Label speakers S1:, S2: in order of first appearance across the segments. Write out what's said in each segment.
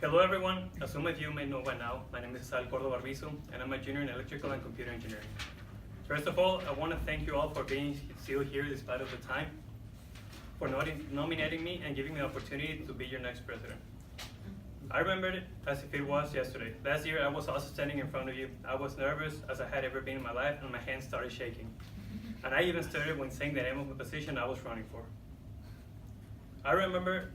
S1: Hello everyone, as some of you may know by now, my name is Córdova Arvizu, and I'm a junior in electrical and computer engineering. First of all, I want to thank you all for being still here despite of the time, for nominating me and giving me the opportunity to be your next president. I remembered it as if it was yesterday. Last year I was also standing in front of you. I was nervous as I had ever been in my life, and my hands started shaking. And I even started when saying the name of the position I was running for. I remember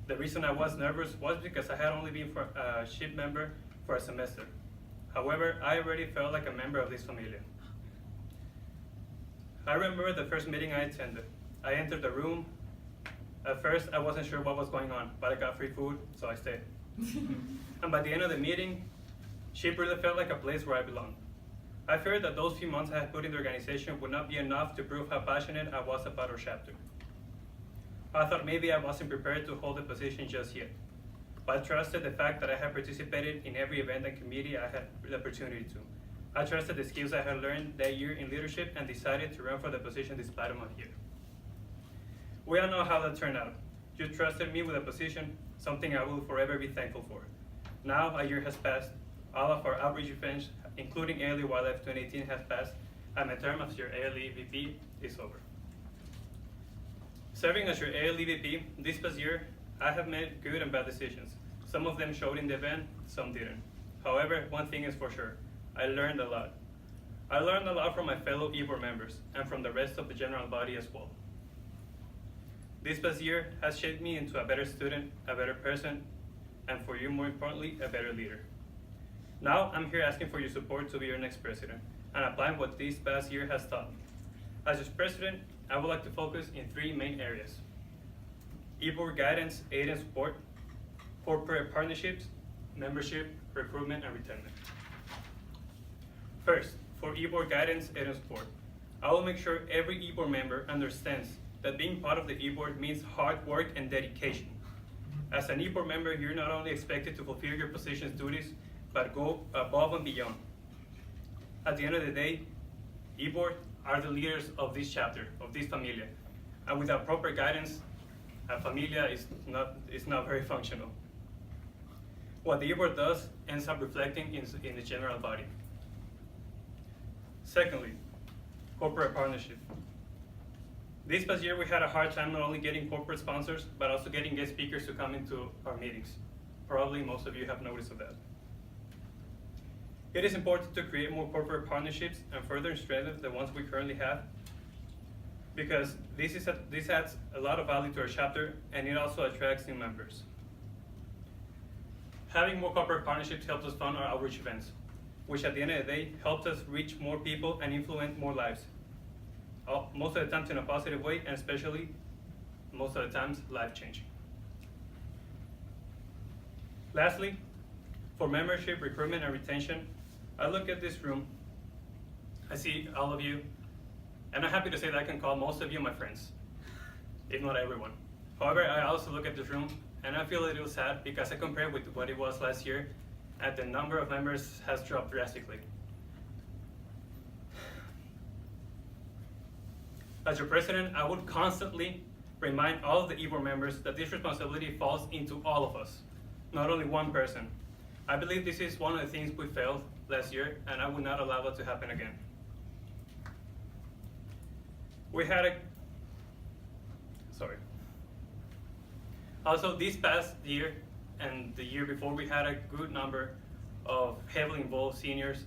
S1: the reason I was nervous was because I had only been a ship member for a semester. However, I already felt like a member of this familia. I remember the first meeting I attended. I entered the room. At first, I wasn't sure what was going on, but I got free food, so I stayed. And by the end of the meeting, ship really felt like a place where I belonged. I feared that those few months I had put in the organization would not be enough to prove how passionate I was about our chapter. I thought maybe I wasn't prepared to hold the position just yet, but I trusted the fact that I had participated in every event and committee I had the opportunity to. I trusted the skills I had learned that year in leadership and decided to run for the position despite of my fear. We all know how that turned out. You trusted me with a position, something I will forever be thankful for. Now a year has passed, all of our outreach events, including ALE Wildlife 2018, has passed, and my term as your ALE VP is over. Serving as your ALE VP this past year, I have made good and bad decisions. Some of them showed in the event, some didn't. However, one thing is for sure, I learned a lot. I learned a lot from my fellow board members and from the rest of the general body as well. This past year has shaped me into a better student, a better person, and for you, more importantly, a better leader. Now, I'm here asking for your support to be your next president and applying what this past year has taught me. As your president, I would like to focus in three main areas: board guidance, aid and support, corporate partnerships, membership, recruitment, and retention. First, for board guidance, aid and support, I will make sure every board member understands that being part of the board means hard work and dedication. As an board member, you're not only expected to fulfill your position's duties, but go above and beyond. At the end of the day, board are the leaders of this chapter, of this familia. And without proper guidance, a familia is not very functional. What the board does ends up reflecting in the general body. Secondly, corporate partnership. This past year, we had a hard time not only getting corporate sponsors, but also getting guest speakers to come into our meetings. Probably most of you have noticed of that. It is important to create more corporate partnerships and further strengthen the ones we currently have, because this adds a lot of value to our chapter, and it also attracts new members. Having more corporate partnerships helps us fund our outreach events, which at the end of the day helps us reach more people and influence more lives. Most of the times in a positive way, and especially most of the times life-changing. Lastly, for membership, recruitment, and retention, I look at this room, I see all of you, and I'm happy to say that I can call most of you my friends, if not everyone. However, I also look at this room, and I feel a little sad because I compare with what it was last year, and the number of members has dropped drastically. As your president, I would constantly remind all of the board members that this responsibility falls into all of us, not only one person. I believe this is one of the things we failed last year, and I would not allow that to happen again. Also, this past year and the year before, we had a good number of heavily involved seniors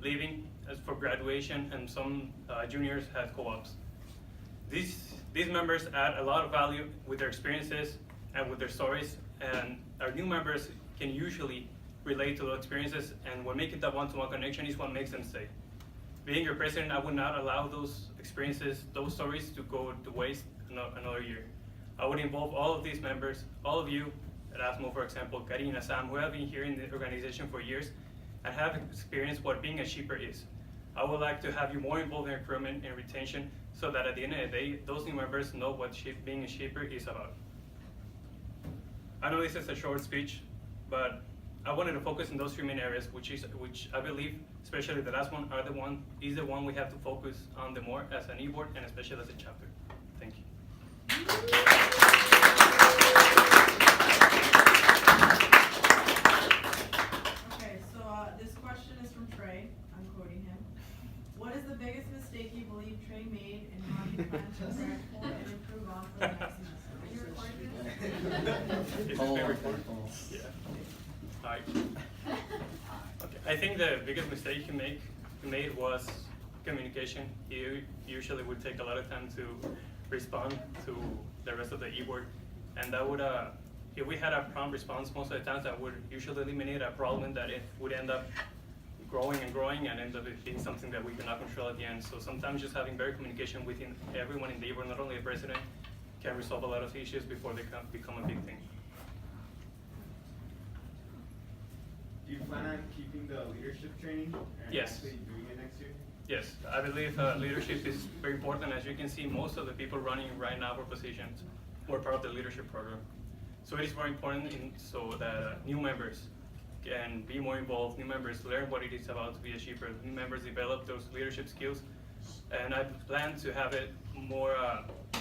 S1: leaving as for graduation, and some juniors had co-ops. These members add a lot of value with their experiences and with their stories, and our new members can usually relate to those experiences, and what making that one-to-one connection is what makes them stay. Being your president, I would not allow those experiences, those stories to go to waste another year. I would involve all of these members, all of you, Erasmo, for example, Karina, Sam, who have been here in the organization for years and have experienced what being a shipper is. I would like to have you more involved in recruitment and retention, so that at the end of the day, those new members know what being a shipper is about. I know this is a short speech, but I wanted to focus on those three main areas, which I believe, especially the last one, is the one we have to focus on the more as an board and especially as a chapter. Thank you. This is very important. Yeah. Hi. Okay. I think the biggest mistake he made was communication. He usually would take a lot of time to respond to the rest of the e-board, and that would, if we had a prompt response most of the times, that would usually eliminate a problem that it would end up growing and growing and end up being something that we cannot control at the end. So sometimes just having better communication within everyone in the e-board, not only the president, can resolve a lot of issues before they become a big thing.
S2: Do you plan on keeping the leadership training and
S1: Yes.
S2: actually doing it next year?
S1: Yes, I believe leadership is very important. As you can see, most of the people running right now for positions were part of the leadership program. So it is very important so that new members can be more involved, new members learn what it is about to be a shipper, new members develop those leadership skills. And I plan to have it more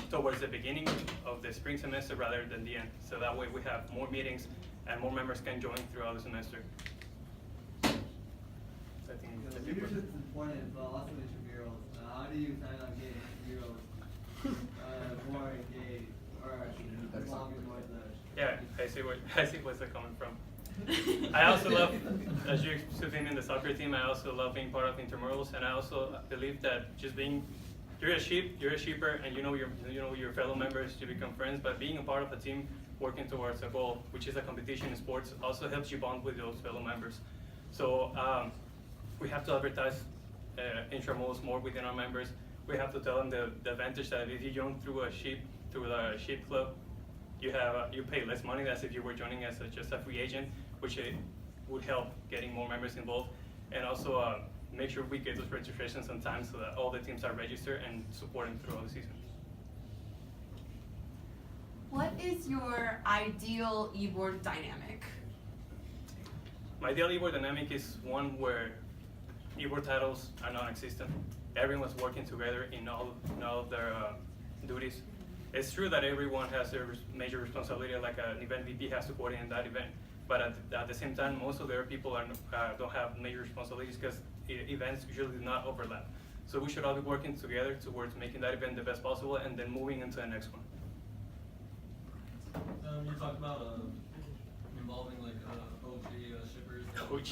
S1: towards the beginning of the spring semester rather than the end. So that way we have more meetings and more members can join throughout the semester. I think
S3: Yeah,
S1: that's
S3: leadership
S1: important.
S3: is important, but also intramurals. How do you plan on getting intramurals more engaged or involved in more of the?
S1: Yeah, I see what's coming from. I also love, as you've seen in the soccer team, I also love being part of intramurals, and I also believe that just being, you're a shipper, and you know your fellow members, you become friends, but being a part of a team working towards a goal, which is a competition in sports, also helps you bond with those fellow members. So we have to advertise intramurals more within our members. We have to tell them the advantage that if you join through the ship club, you pay less money than if you were joining as just a free agent, which would help getting more members involved, and also make sure we get those registrations on time so that all the teams are registered and supporting throughout the season.
S4: What is your ideal e-board dynamic?
S1: My ideal e-board dynamic is one where e-board titles are non-existent. Everyone's working together in all of their duties. It's true that everyone has their major responsibility, like an event VP has to coordinate that event, but at the same time, most of their people don't have major responsibilities because events usually do not overlap. So we should all be working together towards making that event the best possible and then moving into the next one.
S5: You talked about involving like OG shippers.
S1: OG.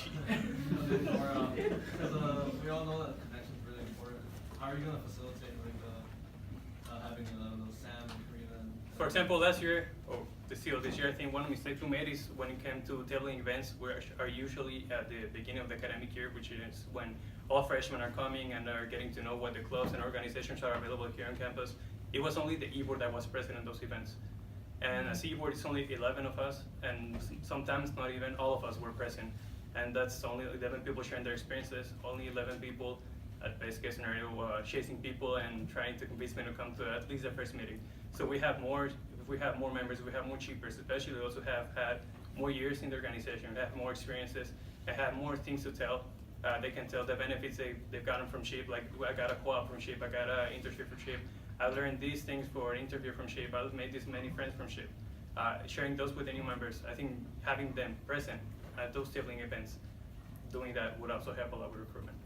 S5: Because we all know that connection is really important. How are you going to facilitate like having those Sam and Karina?
S1: For example, last year, or this year, I think one mistake we made is when it came to tabling events, we are usually at the beginning of the academic year, which is when all freshmen are coming and are getting to know what the clubs and organizations are available here on campus. It was only the e-board that was present in those events. And as e-board, it's only 11 of us, and sometimes not even all of us were present. And that's only 11 people sharing their experiences, only 11 people at best case scenario chasing people and trying to convince them to come to at least the first meeting. So we have more, if we have more members, we have more shippers, especially those who have had more years in the organization, have more experiences, and have more things to tell. They can tell the benefits they've gotten from SHIP, like I got a co-op from SHIP, I got an internship from SHIP, I learned these things for an interview from SHIP, I made this many friends from SHIP. Sharing those with the new members, I think having them present at those tabling events, doing that would also help a lot with recruitment.